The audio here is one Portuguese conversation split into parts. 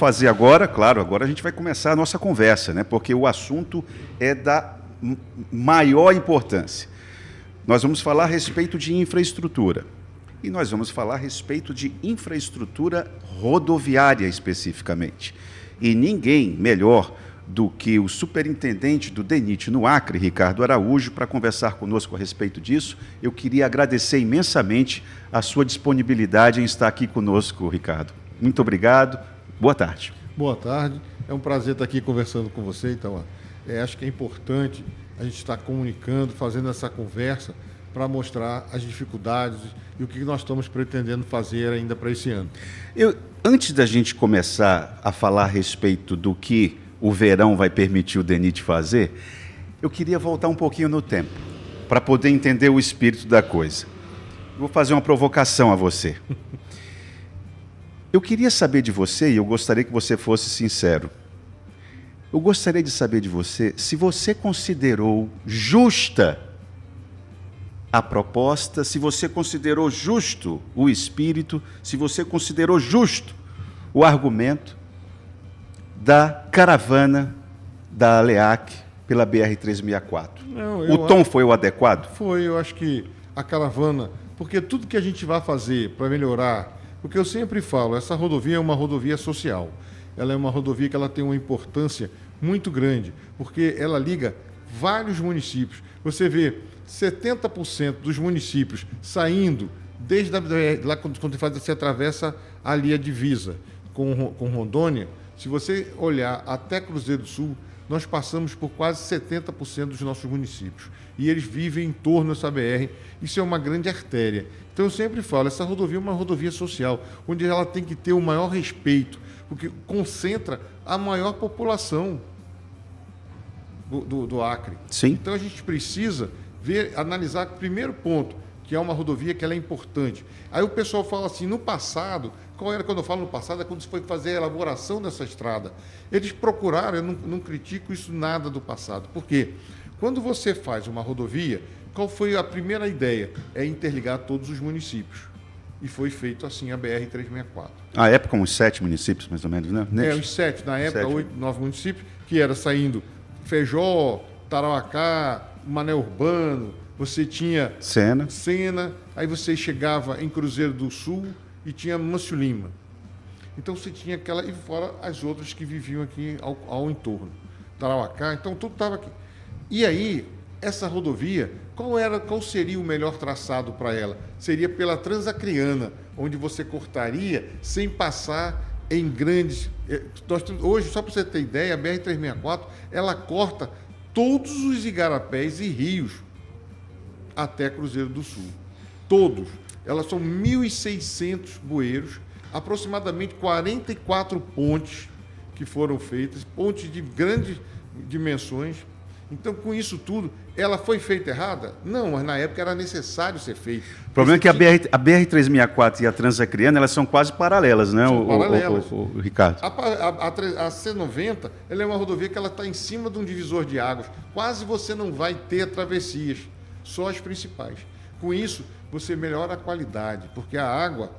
Fazer agora, claro, agora a gente vai começar a nossa conversa, né? Porque o assunto é da maior importância. Nós vamos falar a respeito de infraestrutura. E nós vamos falar a respeito de infraestrutura rodoviária especificamente. E ninguém melhor do que o superintendente do DENIT no Acre, Ricardo Araújo, para conversar conosco a respeito disso. Eu queria agradecer imensamente a sua disponibilidade em estar aqui conosco, Ricardo. Muito obrigado. Boa tarde. Boa tarde. É um prazer estar aqui conversando com você. Então, acho que é importante a gente estar comunicando, fazendo essa conversa para mostrar as dificuldades e o que nós estamos pretendendo fazer ainda para esse ano. Antes da gente começar a falar a respeito do que o verão vai permitir o DENIT fazer, eu queria voltar um pouquinho no tempo, para poder entender o espírito da coisa. Vou fazer uma provocação a você. Eu queria saber de você, e eu gostaria que você fosse sincero. Eu gostaria de saber de você se você considerou justa a proposta, se você considerou justo o espírito, se você considerou justo o argumento da caravana da ALEAC pela BR-364. O tom foi o adequado? Foi, eu acho que a caravana, porque tudo que a gente vai fazer para melhorar, porque eu sempre falo, essa rodovia é uma rodovia social. Ela é uma rodovia que ela tem uma importância muito grande, porque ela liga vários municípios. Você vê 70% dos municípios saindo desde lá quando você atravessa ali a divisa com Rondônia. Se você olhar até Cruzeiro do Sul, nós passamos por quase 70% dos nossos municípios. E eles vivem em torno dessa BR. Isso é uma grande artéria. Então, eu sempre falo, essa rodovia é uma rodovia social, onde ela tem que ter o maior respeito, porque concentra a maior população do Acre. Sim. Então, a gente precisa analisar o primeiro ponto, que é uma rodovia que ela é importante. Aí o pessoal fala assim, no passado, qual era quando eu falo no passado? É quando se foi fazer a elaboração dessa estrada. Eles procuraram, eu não critico isso nada do passado. Por quê? Quando você faz uma rodovia, qual foi a primeira ideia? É interligar todos os municípios. E foi feito assim a BR-364. À época, uns 7 municípios, mais ou menos, né? Uns 7, na época, 8, 9 municípios, que era saindo Feijó, Tarauacá, Mané Urbano, você tinha Sena, aí você chegava em Cruzeiro do Sul e tinha Mâncio Lima. Então você tinha aquela, e fora as outras que viviam aqui ao entorno. Tarauacá, então tudo estava aqui. E aí, essa rodovia, qual seria o melhor traçado para ela? Seria pela Transacriana, onde você cortaria sem passar em grandes... Hoje, só para você ter ideia, a BR-364, ela corta todos os igarapés e rios até Cruzeiro do Sul. Todos. Elas são 1.600 bueiros, aproximadamente 44 pontes que foram feitas, pontes de grandes dimensões. Então, com isso tudo, ela foi feita errada? Não, mas na época era necessário ser feita. O problema é que a BR-364 e a Transacriana, elas são quase paralelas, né, são paralelas. Ricardo? A C90, ela é uma rodovia que ela está em cima de um divisor de águas. Quase você não vai ter travessias, só as principais. Com isso, você melhora a qualidade, porque a água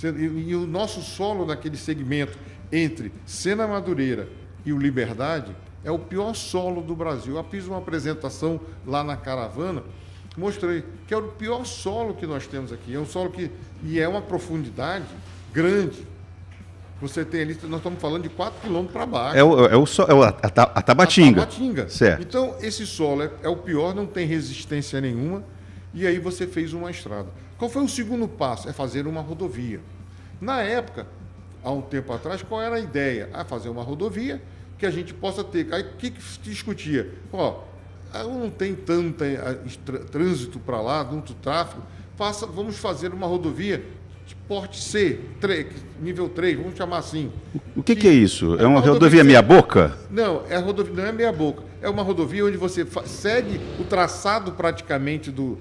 e o nosso solo naquele segmento entre Sena Madureira e o Liberdade é o pior solo do Brasil. Eu fiz uma apresentação lá na caravana, mostrei que é o pior solo que nós temos aqui. É um solo e é uma profundidade grande. Você tem ali, nós estamos falando de 4 quilômetros para baixo. A Tabatinga. A Tabatinga. Certo. Então, esse solo é o pior, não tem resistência nenhuma, e aí você fez uma estrada. Qual foi o segundo passo? É fazer uma rodovia. Na época, há um tempo atrás, qual era a ideia? Fazer uma rodovia que a gente possa ter. Aí, o que se discutia? Não tem tanto trânsito para lá, tanto tráfego, vamos fazer uma rodovia de porte C, nível 3, vamos chamar assim. O que é isso? É uma rodovia meia-boca? Não, não é meia-boca. É uma rodovia onde você segue o traçado praticamente do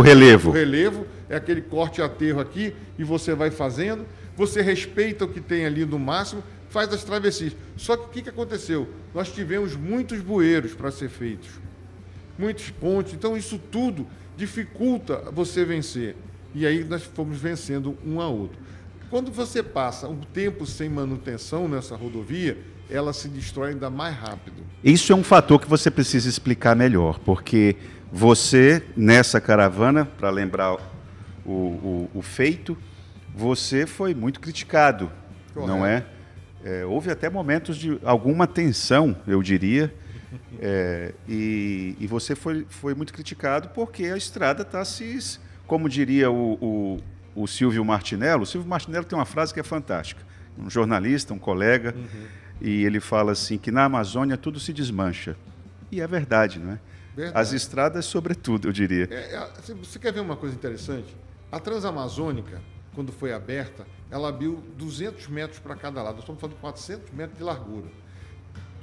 relevo. Do relevo, é aquele corte e aterro aqui, e você vai fazendo, você respeita o que tem ali no máximo, faz as travessias. Só que o que aconteceu? Nós tivemos muitos bueiros para ser feitos, muitos pontes, então isso tudo dificulta você vencer. E aí nós fomos vencendo um a outro. quando você passa um tempo sem manutenção nessa rodovia, ela se destrói ainda mais rápido. Isso é um fator que você precisa explicar melhor, porque você, nessa caravana, para lembrar o feito, você foi muito criticado, Correto. não é? Houve até momentos de alguma tensão, eu diria, e você foi muito criticado porque a estrada está se... Como diria o Silvio Martinello, o Silvio Martinello tem uma frase que é fantástica, um jornalista, um colega, e ele fala assim, que na Amazônia tudo se desmancha. E é verdade, não é? Verdade. As estradas, sobretudo, eu diria. Você quer ver uma coisa interessante? A Transamazônica, quando foi aberta, ela abriu 200 metros para cada lado. Nós estamos falando de 400 metros de largura.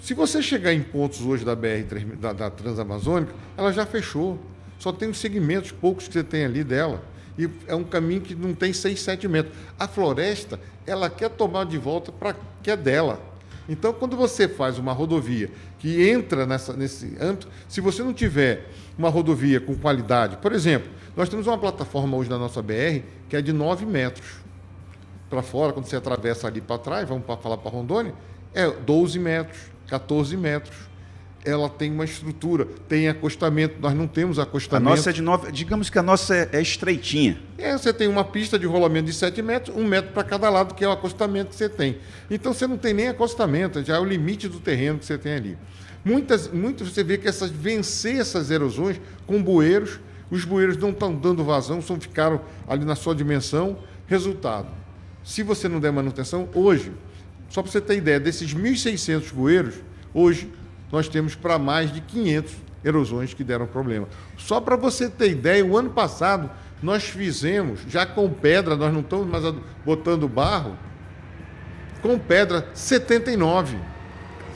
Se você chegar em pontos hoje da BR da Transamazônica, ela já fechou. Só tem os segmentos poucos que você tem ali dela. E é um caminho que não tem 6, 7 metros. A floresta, ela quer tomar de volta para que é dela. Então, quando você faz uma rodovia que entra nesse âmbito, se você não tiver uma rodovia com qualidade, por exemplo, nós temos uma plataforma hoje na nossa BR que é de 9 metros. Para fora, quando você atravessa ali para trás, vamos falar para Rondônia, é 12 metros, 14 metros. Ela tem uma estrutura, tem acostamento, nós não temos acostamento. A nossa é de 9, digamos que a nossa é estreitinha. Você tem uma pista de rolamento de 7 metros, 1 metro para cada lado, que é o acostamento que você tem. Então você não tem nem acostamento, já é o limite do terreno que você tem ali. Muitas você vê que vencer essas erosões com bueiros, os bueiros não estão dando vazão, só ficaram ali na sua dimensão. Resultado, se você não der manutenção, hoje, só para você ter ideia, desses 1.600 bueiros, hoje nós temos para mais de 500 erosões que deram problema. Só para você ter ideia, o ano passado nós fizemos, já com pedra, nós não estamos mais botando barro, com pedra 79.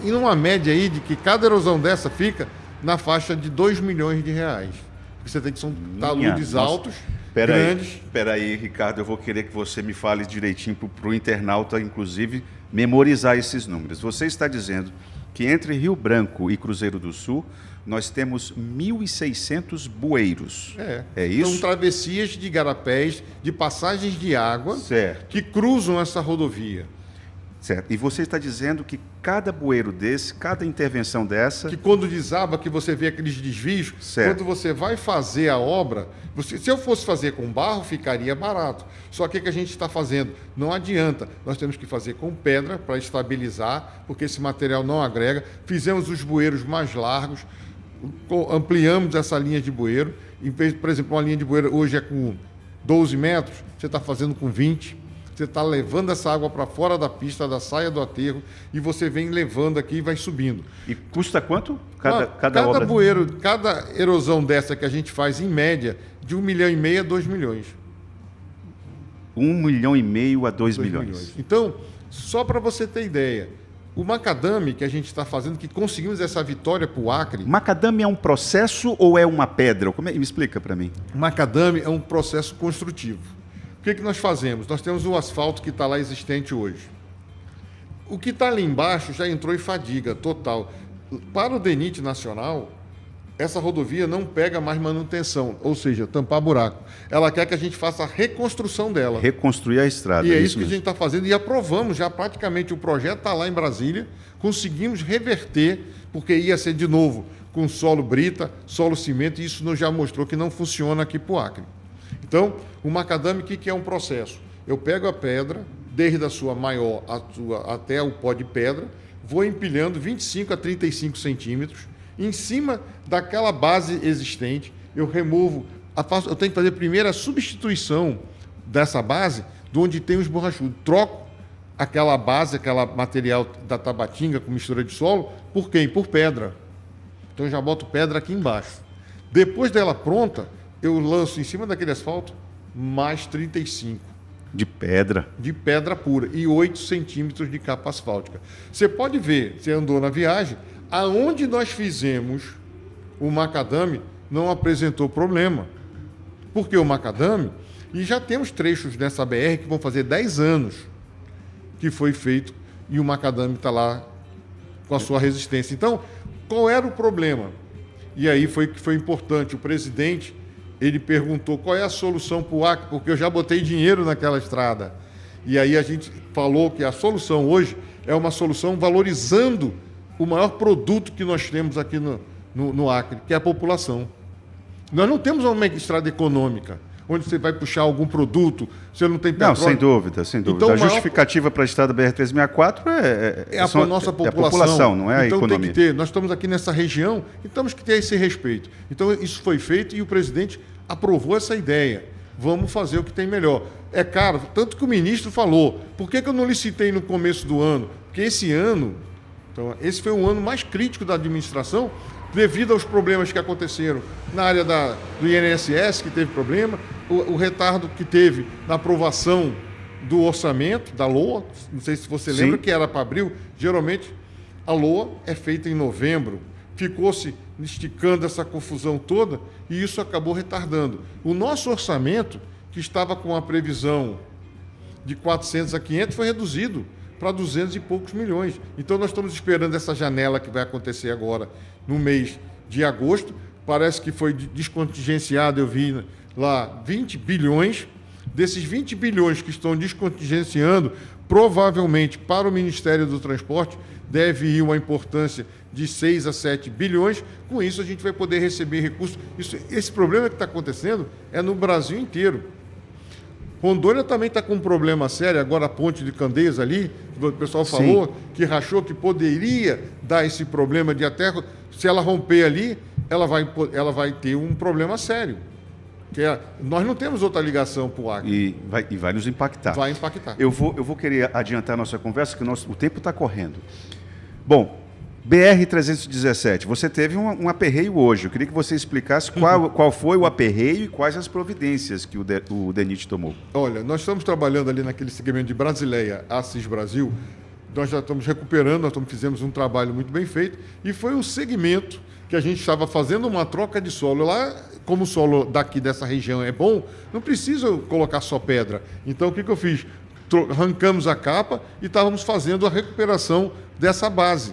E numa média aí de que cada erosão dessa fica na faixa de R$2 milhões. Porque você tem que são taludes altos, grandes. Espera aí, Ricardo, eu vou querer que você me fale direitinho para o internauta, inclusive, memorizar esses números. Você está dizendo que entre Rio Branco e Cruzeiro do Sul, nós temos 1.600 bueiros. É isso? São travessias de igarapés, de passagens de água, certo, que cruzam essa rodovia. Certo. E você está dizendo que cada bueiro desse, cada intervenção dessa... Que quando desaba, que você vê aqueles desvios, certo, quando você vai fazer a obra, se eu fosse fazer com barro, ficaria barato. Só que o que a gente está fazendo? Não adianta. Nós temos que fazer com pedra para estabilizar, porque esse material não agrega. Fizemos os bueiros mais largos, ampliamos essa linha de bueiro. Em vez, por exemplo, uma linha de bueiro hoje é com 12 metros, você está fazendo com 20. Você está levando essa água para fora da pista, da saia do aterro, e você vem levando aqui e vai subindo. E custa quanto? Cada obra? Bueiro, cada erosão dessa que a gente faz, em média, de 1,5 milhão a 2 milhões. 1,5 milhão a 2 milhões. Então, só para você ter ideia, o macadame que a gente está fazendo, que conseguimos essa vitória para o Acre... Macadame é um processo ou é uma pedra? Me explica para mim. Macadame é um processo construtivo. O que nós fazemos? Nós temos o asfalto que está lá existente hoje. O que está ali embaixo já entrou em fadiga total. Para o DENIT nacional, essa rodovia não pega mais manutenção, ou seja, tampar buraco. Ela quer que a gente faça a reconstrução dela. Reconstruir a estrada. E é isso que a gente está fazendo e aprovamos já praticamente. O projeto está lá em Brasília, conseguimos reverter, porque ia ser de novo com solo brita, solo cimento, e isso nos já mostrou que não funciona aqui para o Acre. Então, o macadame, o que é um processo? Eu pego a pedra, desde a sua maior até o pó de pedra, vou empilhando 25 a 35 centímetros, em cima daquela base existente, eu removo, eu tenho que fazer primeiro a substituição dessa base, de onde tem os borrachudos. Troco aquela base, aquele material da tabatinga com mistura de solo, por quem? Por pedra. Então, eu já boto pedra aqui embaixo. Depois dela pronta, eu lanço em cima daquele asfalto mais 35. De pedra? De pedra pura. E 8 centímetros de capa asfáltica. Você pode ver, você andou na viagem, aonde nós fizemos o macadame não apresentou problema. Porque o macadame, e já temos trechos dessa BR que vão fazer 10 anos que foi feito e o macadame está lá com a sua resistência. Então, qual era o problema? E aí foi que foi importante. O presidente... ele perguntou qual é a solução para o Acre, porque eu já botei dinheiro naquela estrada. E aí a gente falou que a solução hoje é uma solução valorizando o maior produto que nós temos aqui no Acre, que é a população. Nós não temos uma estrada econômica, onde você vai puxar algum produto, você não tem petróleo. Não, sem dúvida, sem dúvida. Então, a justificativa para a estrada BR-364 é a nossa população. É a população, não é a economia. Tem que ter, nós estamos aqui nessa região e temos que ter esse respeito. Então, isso foi feito e o presidente aprovou essa ideia. Vamos fazer o que tem melhor. É caro, tanto que o ministro falou. Por que eu não licitei no começo do ano? Porque esse ano, então, esse foi o ano mais crítico da administração, devido aos problemas que aconteceram na área do INSS, que teve problema, o retardo que teve na aprovação do orçamento, da LOA, não sei se você lembra, que era para abril, geralmente a LOA é feita em novembro, ficou-se esticando essa confusão toda e isso acabou retardando. O nosso orçamento, que estava com a previsão de 400 a 500, foi reduzido para 200 e poucos milhões. Então, nós estamos esperando essa janela que vai acontecer agora no mês de agosto. Parece que foi descontingenciado, eu vi lá, 20 bilhões. Desses 20 bilhões que estão descontingenciando, provavelmente para o Ministério do Transporte, deve ir uma importância de 6 a 7 bilhões. Com isso, a gente vai poder receber recursos. Esse problema que está acontecendo é no Brasil inteiro. Rondônia também está com um problema sério, agora a ponte de Candeias ali, o pessoal falou que rachou que poderia dar esse problema de até, se ela romper ali, ela vai ter um problema sério. Nós não temos outra ligação para o Acre. E vai nos impactar. Vai impactar. Eu vou querer adiantar a nossa conversa, que o tempo está correndo. Bom, BR-317, você teve um aperreio hoje. Eu queria que você explicasse qual foi o aperreio e quais as providências que o DENIT tomou. Olha, nós estamos trabalhando ali naquele segmento de Brasileia a Assis Brasil. Nós já estamos recuperando, fizemos um trabalho muito bem feito. E foi um segmento que a gente estava fazendo uma troca de solo. Lá, como o solo daqui dessa região é bom, não precisa colocar só pedra. Então, o que eu fiz? Arrancamos a capa e estávamos fazendo a recuperação dessa base.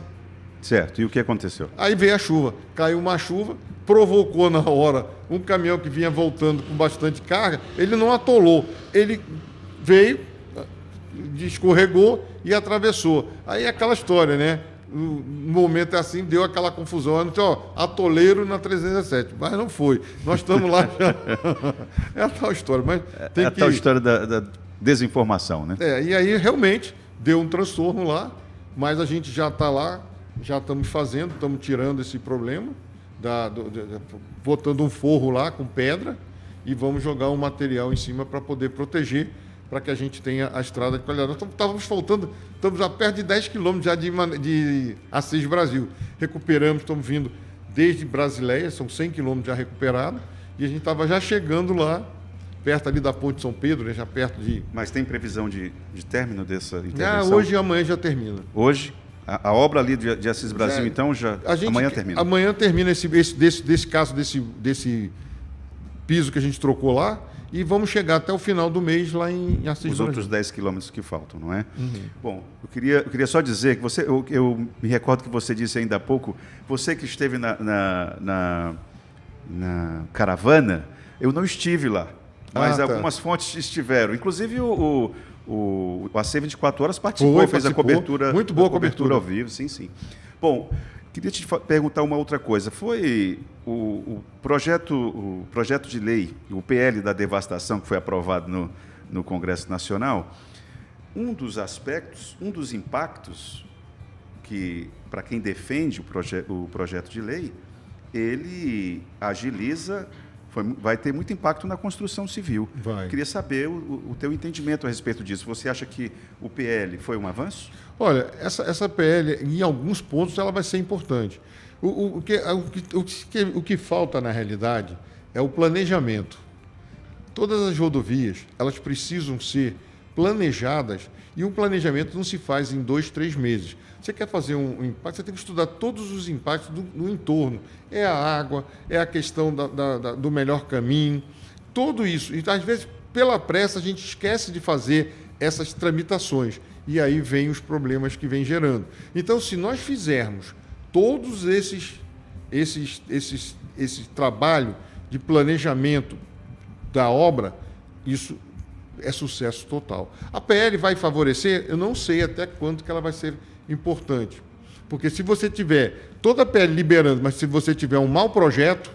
Certo, e o que aconteceu? Aí veio a chuva, caiu uma chuva, provocou na hora um caminhão que vinha voltando com bastante carga, ele não atolou, ele veio, escorregou e atravessou. Aí é aquela história, né? No momento assim, deu aquela confusão, então, atoleiro na 307, mas não foi. Nós estamos lá já. É a tal história, mas tem a tal história da desinformação, né? E aí realmente deu um transtorno lá, mas a gente já está lá, já estamos fazendo, estamos tirando esse problema, botando um forro lá com pedra e vamos jogar um material em cima para poder proteger, para que a gente tenha a estrada de qualidade. Nós estamos a perto de 10 quilômetros já de Assis Brasil. Recuperamos, estamos vindo desde Brasileia, são 100 quilômetros já recuperados, e a gente estava já chegando lá, perto ali da Ponte São Pedro, né, já perto de... Mas tem previsão de término dessa intervenção? Hoje e amanhã já termina. Hoje? A obra ali de Assis Brasil, então, amanhã termina? Amanhã termina desse caso, desse piso que a gente trocou lá, e vamos chegar até o final do mês lá em Assis Brasil. Os outros 10 quilômetros que faltam, não é? Uhum. Bom, eu queria só dizer que eu me recordo que você disse ainda há pouco, você que esteve na caravana, eu não estive lá, mas algumas fontes estiveram, inclusive o AC 24 Horas participou, fez a cobertura. Muito boa cobertura ao vivo, sim. Bom, queria te perguntar uma outra coisa. Foi o projeto de lei, o PL da devastação, que foi aprovado no Congresso Nacional, um dos aspectos, um dos impactos que, para quem defende o projeto de lei, ele agiliza... vai ter muito impacto na construção civil. Queria saber o teu entendimento a respeito disso. Você acha que o PL foi um avanço? Olha, essa PL, em alguns pontos, ela vai ser importante. O que falta, na realidade, é o planejamento. Todas as rodovias, elas precisam ser planejadas, e um planejamento não se faz em 2, 3 meses. Você quer fazer um impacto, você tem que estudar todos os impactos no entorno. É a água, é a questão do melhor caminho, tudo isso. E, às vezes, pela pressa, a gente esquece de fazer essas tramitações. E aí vem os problemas que vem gerando. Então, se nós fizermos todos esse trabalho de planejamento da obra, isso é sucesso total. A PL vai favorecer? Eu não sei até quanto que ela vai ser importante. Porque se você tiver toda a PL liberando, mas se você tiver um mau projeto,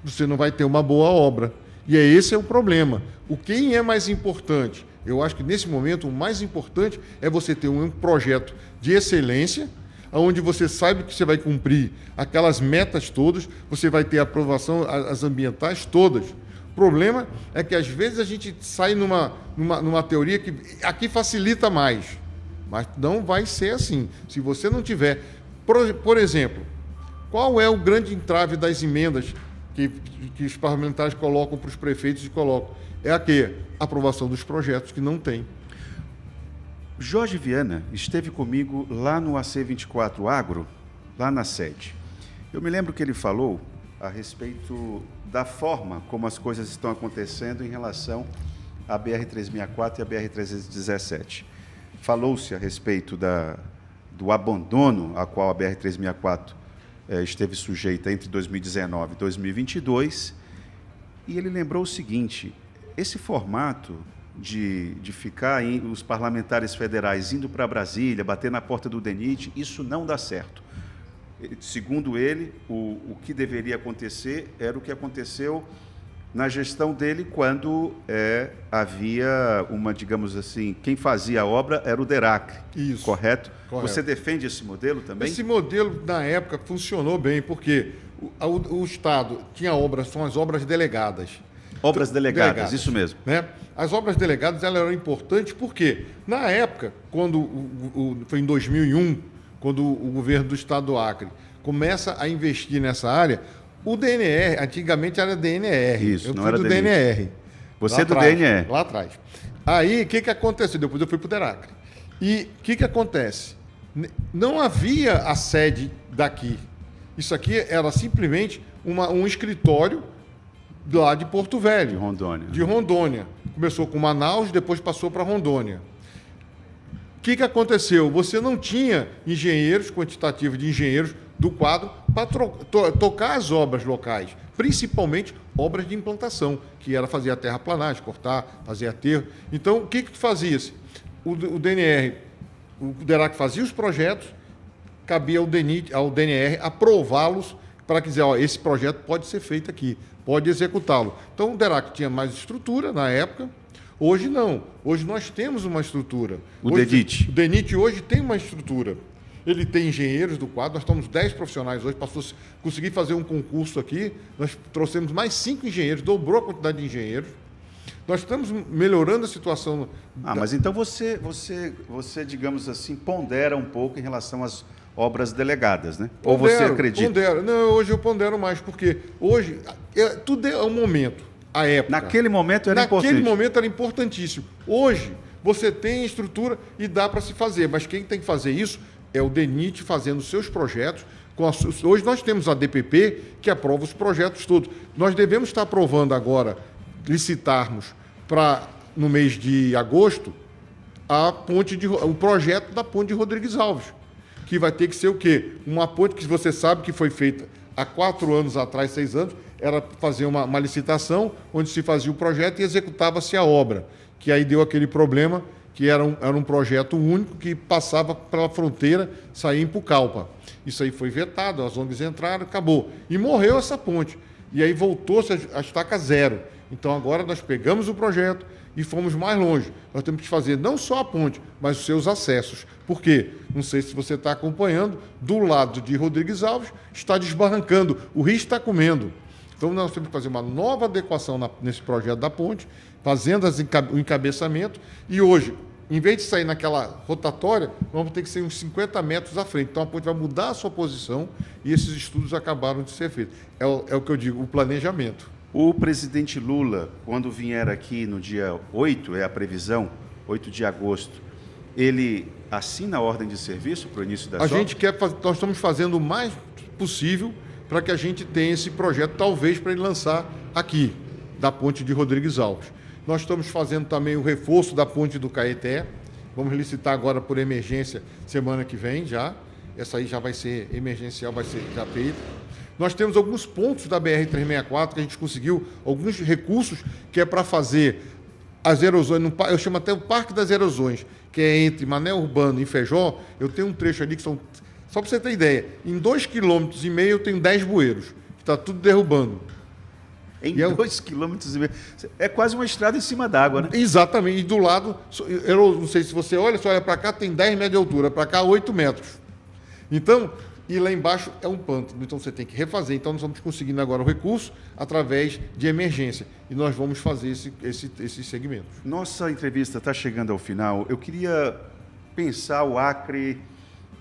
você não vai ter uma boa obra. E esse é o problema. Quem é mais importante? Eu acho que nesse momento o mais importante é você ter um projeto de excelência, onde você sabe que você vai cumprir aquelas metas todas, você vai ter aprovação, as ambientais todas. O problema é que às vezes a gente sai numa teoria que aqui facilita mais, mas não vai ser assim. Se você não tiver... Por exemplo, qual é o grande entrave das emendas que os parlamentares colocam para os prefeitos e colocam? É a quê? A aprovação dos projetos que não tem. Jorge Viana esteve comigo lá no AC24 Agro, lá na sede. Eu me lembro que ele falou a respeito da forma como as coisas estão acontecendo em relação à BR-364 e à BR-317. Falou-se a respeito do abandono a qual a BR-364 esteve sujeita entre 2019 e 2022, e ele lembrou o seguinte: esse formato de ficar os parlamentares federais indo para Brasília, bater na porta do DENIT, isso não dá certo. Segundo ele, o que deveria acontecer era o que aconteceu na gestão dele, quando havia digamos assim, quem fazia a obra era o DERAC. Isso. Correto? Você defende esse modelo também? Esse modelo, na época, funcionou bem, porque o Estado tinha obras, são as obras delegadas. Obras delegadas, isso mesmo. Né? As obras delegadas elas eram importantes porque, na época, quando foi em 2001, quando o governo do Estado do Acre começa a investir nessa área, o DNR, antigamente era DNR. Isso, não era do DNR. Você é do DNR. Lá atrás. Aí, o que aconteceu? Depois eu fui para o DERACRE. E o que acontece? Não havia a sede daqui. Isso aqui era simplesmente um escritório lá de Porto Velho. De Rondônia. Começou com Manaus, depois passou para Rondônia. O que aconteceu? Você não tinha engenheiros, quantitativo de engenheiros do quadro para tocar as obras locais, principalmente obras de implantação, que era fazer a terraplanagem, cortar, fazer aterro. Então, o que fazia-se? O DNR, o DERAC fazia os projetos, cabia ao DNR aprová-los para dizer, esse projeto pode ser feito aqui, pode executá-lo. Então, o DERAC tinha mais estrutura na época. Hoje não. Hoje nós temos uma estrutura. O DENIT. O DENIT hoje tem uma estrutura. Ele tem engenheiros do quadro, nós estamos 10 profissionais hoje, consegui fazer um concurso aqui, nós trouxemos mais 5 engenheiros, dobrou a quantidade de engenheiros. Nós estamos melhorando a situação. Mas então você, digamos assim, pondera um pouco em relação às obras delegadas, né? Ou você acredita? Pondero. Não, hoje eu pondero mais, porque hoje tudo é um momento. A época. Naquele momento era importante. Naquele momento era importantíssimo. Hoje, você tem estrutura e dá para se fazer, mas quem tem que fazer isso é o DENIT fazendo seus projetos. Hoje nós temos a DPP que aprova os projetos todos. Nós devemos estar aprovando agora, licitarmos no mês de agosto, o projeto da ponte de Rodrigues Alves, que vai ter que ser o quê? Uma ponte que você sabe que foi feita há 4 anos atrás, 6 anos, era fazer uma licitação onde se fazia o projeto e executava-se a obra, que aí deu aquele problema que era um projeto único que passava pela fronteira, saía em Pucallpa. Isso aí foi vetado, as ONGs entraram, acabou. E morreu essa ponte. E aí voltou-se a estaca zero. Então agora nós pegamos o projeto e fomos mais longe. Nós temos que fazer não só a ponte, mas os seus acessos. Por quê? Não sei se você está acompanhando, do lado de Rodrigues Alves está desbarrancando, o rio está comendo. Então, nós temos que fazer uma nova adequação nesse projeto da ponte, fazendo o encabeçamento. E hoje, em vez de sair naquela rotatória, vamos ter que sair uns 50 metros à frente. Então, a ponte vai mudar a sua posição e esses estudos acabaram de ser feitos. É o que eu digo, o planejamento. O presidente Lula, quando vier aqui no dia 8, é a previsão, 8 de agosto, ele assina a ordem de serviço para o início das obras? Nós estamos fazendo o mais possível para que a gente tenha esse projeto, talvez, para ele lançar aqui, da ponte de Rodrigues Alves. Nós estamos fazendo também o reforço da ponte do Caeté. Vamos licitar agora por emergência semana que vem já. Essa aí já vai ser emergencial, vai ser já feita. Nós temos alguns pontos da BR-364 que a gente conseguiu, alguns recursos que é para fazer as erosões, eu chamo até o Parque das Erosões, que é entre Mané Urbano e Feijó, eu tenho um trecho ali que são, só para você ter ideia, em 2,5 km eu tenho 10 bueiros, que está tudo derrubando. Em 2,5 km. É quase uma estrada em cima d'água, né? Exatamente. E do lado, eu não sei se você olha para cá, tem 10 metros de altura, para cá 8 metros. Então, e lá embaixo é um pântano. Então você tem que refazer. Então nós estamos conseguindo agora o recurso através de emergência. E nós vamos fazer esses segmentos. Nossa entrevista está chegando ao final. Eu queria pensar o Acre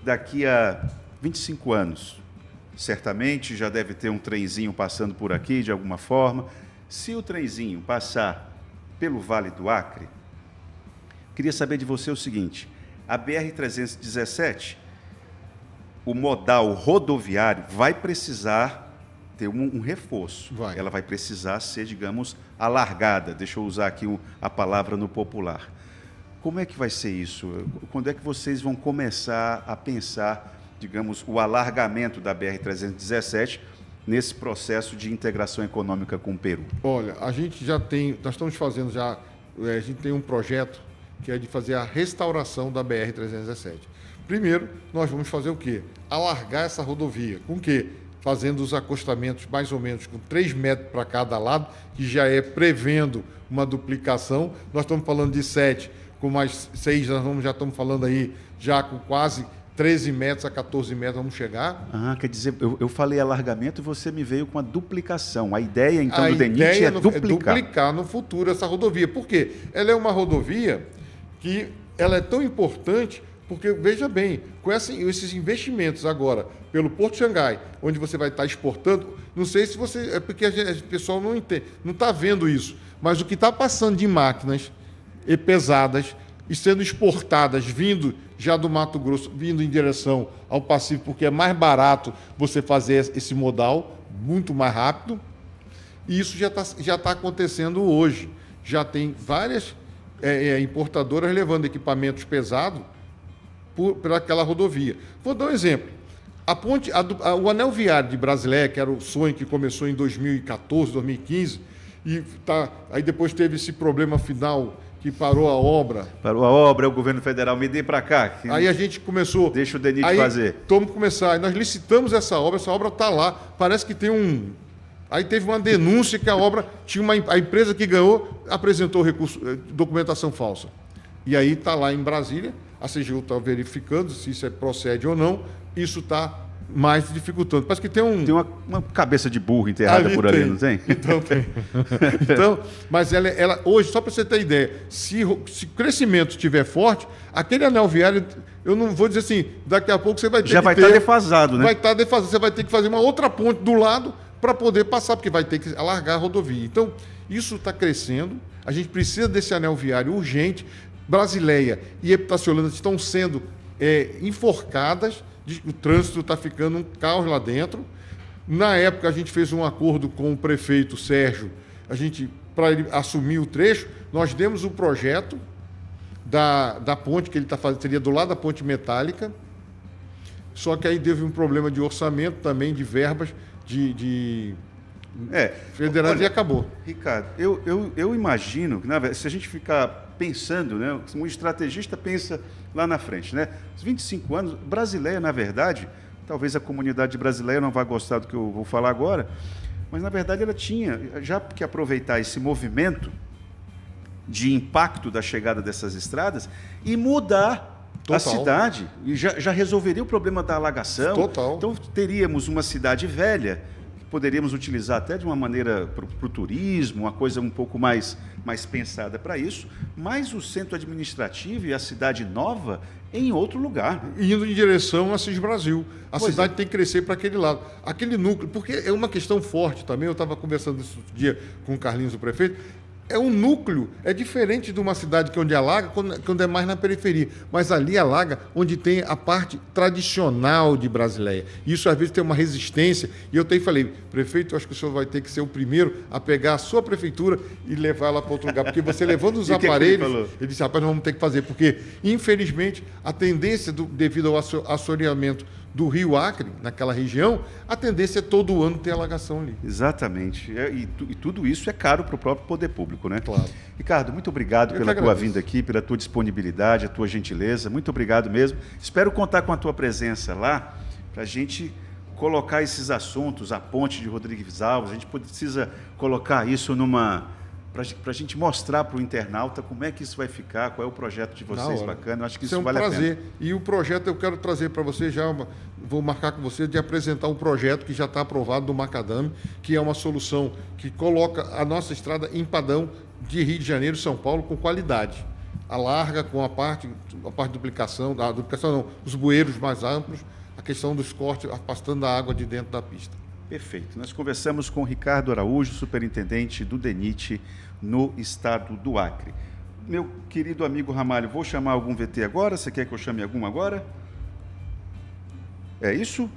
daqui a 25 anos. Certamente já deve ter um trenzinho passando por aqui de alguma forma. Se o trenzinho passar pelo Vale do Acre, queria saber de você o seguinte: a BR-317, o modal rodoviário, vai precisar ter um reforço. Ela vai precisar ser, digamos, alargada. Deixa eu usar aqui a palavra no popular. Como é que vai ser isso? Quando é que vocês vão começar a pensar, digamos, o alargamento da BR-317 nesse processo de integração econômica com o Peru? Olha, a gente já tem, nós estamos fazendo já, a gente tem um projeto que é de fazer a restauração da BR-317. Primeiro, nós vamos fazer o quê? Alargar essa rodovia. Com o quê? Fazendo os acostamentos mais ou menos com 3 metros para cada lado, que já é prevendo uma duplicação. Nós estamos falando de 7, com mais 6, já estamos falando aí já com quase 13 metros a 14 metros vamos chegar. Quer dizer, eu falei alargamento e você me veio com a duplicação. A ideia, então, do DENIT é duplicar. É duplicar no futuro essa rodovia. Por quê? Ela é uma rodovia que ela é tão importante porque, veja bem, com esses investimentos agora pelo Porto de Xangai, onde você vai estar exportando, não sei se você... É porque o pessoal não entende, não está vendo isso, mas o que está passando de máquinas pesadas e sendo exportadas, vindo já do Mato Grosso, vindo em direção ao Pacífico, porque é mais barato você fazer esse modal, muito mais rápido, e isso já tá acontecendo hoje. Já tem várias importadoras levando equipamentos pesados por aquela rodovia. Vou dar um exemplo. O anel viário de Brasileia, que era o sonho que começou em 2014, 2015, aí depois teve esse problema final que parou a obra. Parou a obra, o governo federal me dê para cá. Aí a gente começou... Deixa o DENIT fazer. Vamos começar. Aí nós licitamos essa obra está lá. Parece que tem um... Aí teve uma denúncia que a obra tinha a empresa que ganhou apresentou documentação falsa. E aí está lá em Brasília, a CGU está verificando se isso procede ou não. Isso está mais dificultando. Parece que tem uma cabeça de burro enterrada por ali, não tem? Então tem. Então, mas ela hoje, só para você ter ideia, se o crescimento estiver forte, aquele anel viário, eu não vou dizer assim, daqui a pouco você vai ter já vai estar defasado, né? Vai estar defasado. Você vai ter que fazer uma outra ponte do lado para poder passar, porque vai ter que alargar a rodovia. Então, isso está crescendo. A gente precisa desse anel viário urgente. Brasileia e Epitaciolândia estão sendo enforcadas. O trânsito está ficando um caos lá dentro. Na época, a gente fez um acordo com o prefeito Sérgio, para ele assumir o trecho, nós demos o projeto da ponte que ele está fazendo, seria do lado da ponte metálica, só que aí teve um problema de orçamento também, de verbas federais, e acabou. Ricardo, eu imagino que, se a gente ficar pensando, né, um estrategista pensa lá na frente, né? Os 25 anos, Brasileia, na verdade, talvez a comunidade brasileira não vá gostar do que eu vou falar agora, mas, na verdade, ela tinha já que aproveitar esse movimento de impacto da chegada dessas estradas e mudar a cidade. E já resolveria o problema da alagação. Total. Então, teríamos uma cidade velha, que poderíamos utilizar até de uma maneira para o turismo, uma coisa um pouco mais pensada para isso, mas o centro administrativo e a cidade nova em outro lugar. Indo em direção a Assis Brasil. A cidade tem que crescer para aquele lado. Aquele núcleo, porque é uma questão forte também, eu estava conversando esse dia com o Carlinhos, o prefeito, é um núcleo, é diferente de uma cidade que onde alaga, quando é mais na periferia. Mas ali alaga onde tem a parte tradicional de Brasileia. Isso, às vezes, tem uma resistência. E eu falei, prefeito, eu acho que o senhor vai ter que ser o primeiro a pegar a sua prefeitura e levar ela para outro lugar. Porque você levando os aparelhos, ele disse, rapaz, nós vamos ter que fazer. Porque, infelizmente, a tendência, devido ao assoreamento do Rio Acre, naquela região, a tendência é todo ano ter alagação ali. Exatamente. E tudo isso é caro para o próprio poder público, né? Claro. Ricardo, muito obrigado pela tua vinda aqui, pela tua disponibilidade, a tua gentileza. Muito obrigado mesmo. Espero contar com a tua presença lá para a gente colocar esses assuntos, a ponte de Rodrigues Alves. A gente precisa colocar isso para a gente mostrar para o internauta como é que isso vai ficar, qual é o projeto de vocês bacana. Eu acho que isso vale a pena. É um prazer. E o projeto eu quero trazer para você já, vou marcar com você de apresentar um projeto que já está aprovado do Macadame, que é uma solução que coloca a nossa estrada em padrão de Rio de Janeiro e São Paulo com qualidade. Alarga com a parte de duplicação, não, os bueiros mais amplos, a questão dos cortes, afastando a água de dentro da pista. Perfeito. Nós conversamos com Ricardo Araújo, superintendente do DENIT no estado do Acre. Meu querido amigo Ramalho, vou chamar algum VT agora? Você quer que eu chame algum agora? É isso?